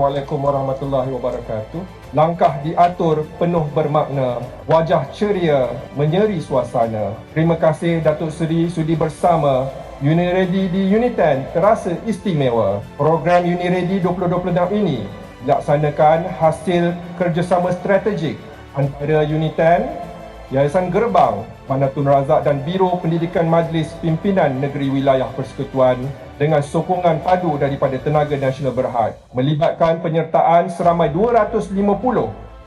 Assalamualaikum warahmatullahi wabarakatuh. Langkah diatur penuh bermakna, wajah ceria menyeri suasana. Terima kasih Datuk Seri sudi bersama. UniReady di Uniten terasa istimewa. Program UniReady 2026 ini dilaksanakan hasil kerjasama strategik antara Uniten, Yayasan Gerbang, Bandar Tun Razak dan Biro Pendidikan Majlis Pimpinan Negeri Wilayah Persekutuan dengan sokongan padu daripada Tenaga Nasional Berhad, melibatkan penyertaan seramai 250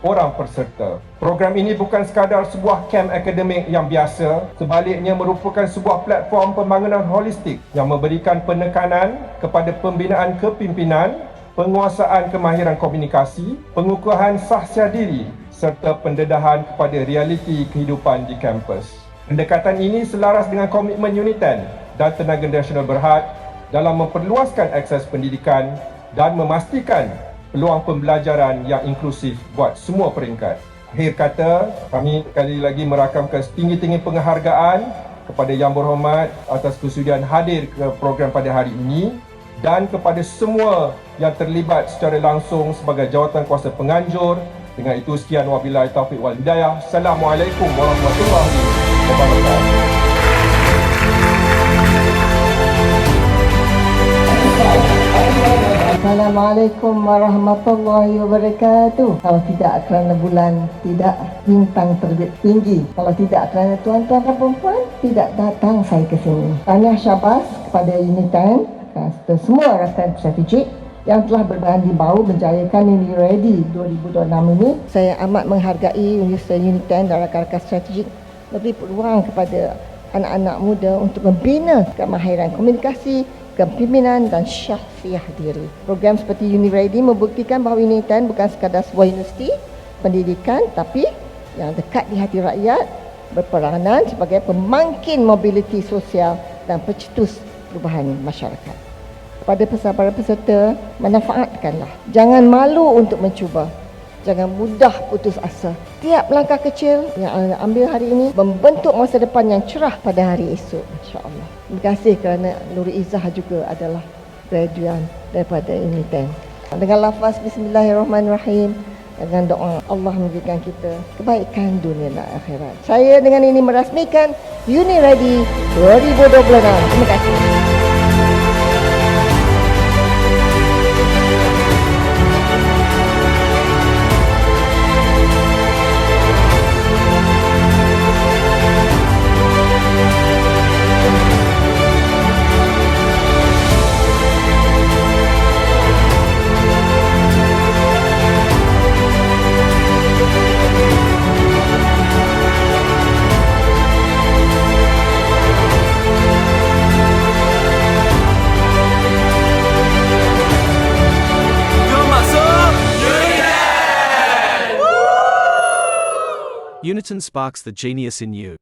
orang peserta. Program ini bukan sekadar sebuah kem akademik yang biasa, sebaliknya merupakan sebuah platform pembangunan holistik yang memberikan penekanan kepada pembinaan kepimpinan, penguasaan kemahiran komunikasi, pengukuhan sahsia diri serta pendedahan kepada realiti kehidupan di kampus. Pendekatan ini selaras dengan komitmen Uniten dan Tenaga Nasional Berhad dalam memperluaskan akses pendidikan dan memastikan peluang pembelajaran yang inklusif buat semua peringkat. Akhir kata, kami sekali lagi merakamkan setinggi-tinggi penghargaan kepada Yang Berhormat atas kesudian hadir ke program pada hari ini dan kepada semua yang terlibat secara langsung sebagai jawatankuasa penganjur. Dengan itu, sekian wabillahi taufiq wal hidayah. Assalamualaikum warahmatullahi wabarakatuh. Assalamualaikum warahmatullahi wabarakatuh. Kalau tidak kerana bulan, tidak bintang terbit tinggi. Kalau tidak kerana tuan-tuan dan perempuan, tidak datang saya ke sini. Tahniah syabas kepada Uniten, serta semua rakan strategik yang telah berbandi bahu menjayakan UniReady 2026 ini. Saya amat menghargai Universiti Uniten dan rakan-rakan strategik memberi peluang kepada anak-anak muda untuk membina kemahiran komunikasi, kepimpinan dan syahsiah diri. Program seperti UniReady membuktikan bahawa Uniten bukan sekadar sebuah universiti pendidikan, tapi yang dekat di hati rakyat, berperanan sebagai pemangkin mobiliti sosial dan pencetus perubahan masyarakat. Kepada para peserta, manfaatkanlah. Jangan malu untuk mencuba. Jangan mudah putus asa. Tiap langkah kecil yang anda ambil hari ini membentuk masa depan yang cerah pada hari esok, insya-Allah. Terima kasih kerana Nuri Izzah juga adalah graduan daripada Uniten. Dengan lafaz Bismillahirrahmanirrahim, dengan doa Allah memberikan kita kebaikan dunia dan akhirat. Saya dengan ini merasmikan UniReady 2026. Terima kasih. Uniten sparks the genius in you.